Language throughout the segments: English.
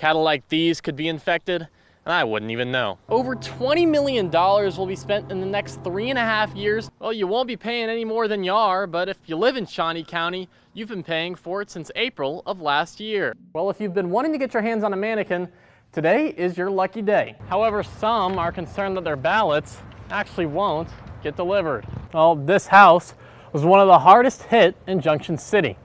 Cattle like these could be infected, and I wouldn't even know. Over $20 million will be spent in the next 3.5 years. Well, you won't be paying any more than you are, but if you live in Shawnee County, you've been paying for it since April of last year. Well, if you've been wanting to get your hands on a mannequin, today is your lucky day. However, some are concerned that their ballots actually won't get delivered. Well, this house was one of the hardest hit in Junction City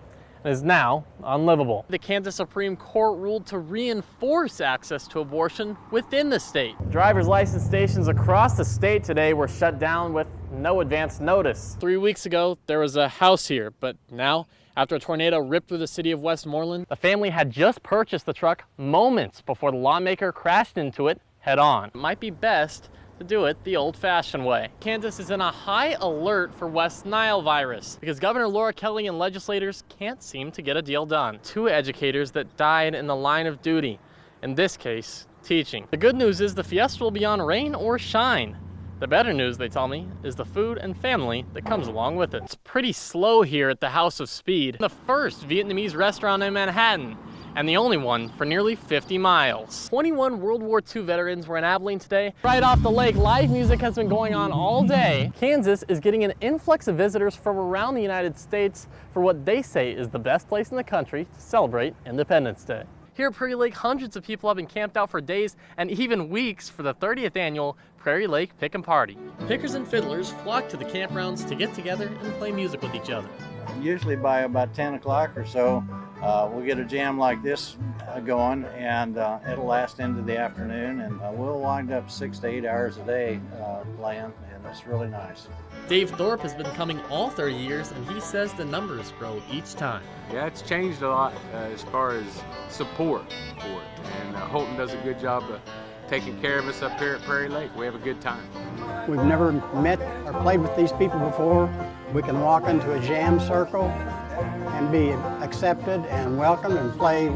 and is now unlivable. The Kansas Supreme Court ruled to reinforce access to abortion within the state. Driver's license stations across the state today were shut down with no advance notice. 3 weeks ago, there was a house here, but now, after a tornado ripped through the city of Westmoreland, the family had just purchased the truck moments before the lawmaker crashed into it head on. It might be best to do it the old-fashioned way. Kansas is in a high alert for West Nile virus because Governor Laura Kelly and legislators can't seem to get a deal done. 2 educators that died in the line of duty, in this case, teaching. The good news is the fiesta will be on rain or shine. The better news, they tell me, is the food and family that comes along with it. It's pretty slow here at the House of Speed, the first Vietnamese restaurant in Manhattan, and the only one for nearly 50 miles. 21 World War II veterans were in Abilene today. Right off the lake, live music has been going on all day. Kansas is getting an influx of visitors from around the United States for what they say is the best place in the country to celebrate Independence Day. Here at Prairie Lake, hundreds of people have been camped out for days and even weeks for the 30th annual Prairie Lake Pick and Party. Pickers and fiddlers flock to the campgrounds to get together and play music with each other. Usually by about 10 o'clock or so, we'll get a jam like this going, and it'll last into the afternoon, and we'll wind up 6 to 8 hours a day playing, and it's really nice. Dave Thorpe has been coming all 30 years, and he says the numbers grow each time. Yeah, it's changed a lot as far as support for it, and Holton does a good job of taking care of us up here at Prairie Lake. We have a good time. We've never met or played with these people before. We can walk into a jam circle and be accepted and welcomed and play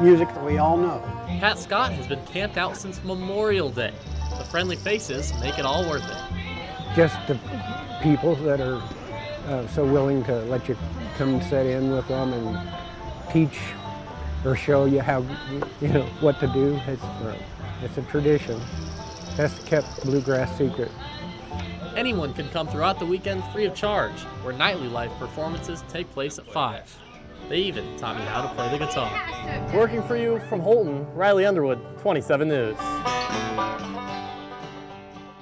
music that we all know. Pat Scott has been camped out since Memorial Day. The friendly faces make it all worth it. Just the people that are so willing to let you come and sit in with them and teach or show you how, what to do. It's a tradition. Best kept bluegrass secret. Anyone can come throughout the weekend free of charge, where nightly live performances take place at 5. They even taught me how to play the guitar. Working for you from Holton, Riley Underwood, 27 News.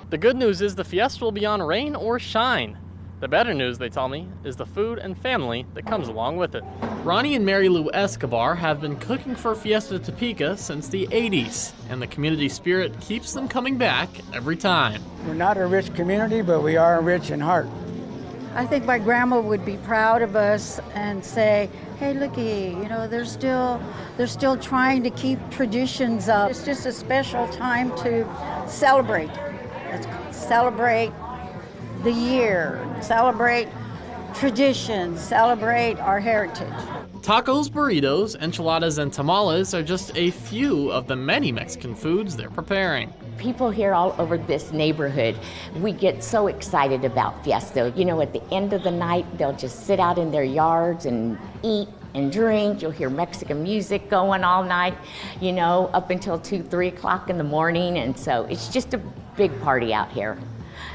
The good news is the fiesta will be on rain or shine. The better news, they tell me, is the food and family that comes along with it. Ronnie and Mary Lou Escobar have been cooking for Fiesta Topeka since the 80s, and the community spirit keeps them coming back every time. We're not a rich community, but we are rich in heart. I think my grandma would be proud of us and say, hey, looky, they're still trying to keep traditions up. It's just a special time to celebrate. Let's celebrate the year, celebrate traditions, celebrate our heritage. Tacos, burritos, enchiladas, and tamales are just a few of the many Mexican foods they're preparing. People here all over this neighborhood, we get so excited about Fiesta. At the end of the night, they'll just sit out in their yards and eat and drink. You'll hear Mexican music going all night, up until 2, 3 o'clock in the morning. And so it's just a big party out here.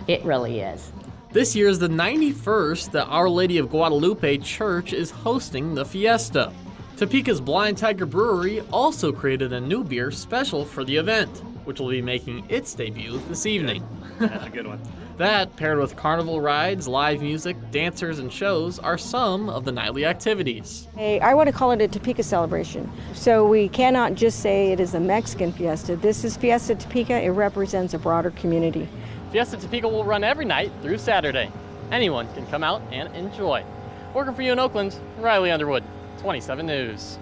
It really is. This year is the 91st that Our Lady of Guadalupe Church is hosting the fiesta. Topeka's Blind Tiger Brewery also created a new beer special for the event, which will be making its debut this evening. That's a good one. That, paired with carnival rides, live music, dancers, and shows, are some of the nightly activities. Hey, I want to call it a Topeka celebration. So we cannot just say it is a Mexican fiesta. This is Fiesta Topeka. It represents a broader community. Fiesta Topeka will run every night through Saturday. Anyone can come out and enjoy. Working for you in Oakland, Riley Underwood, 27 News.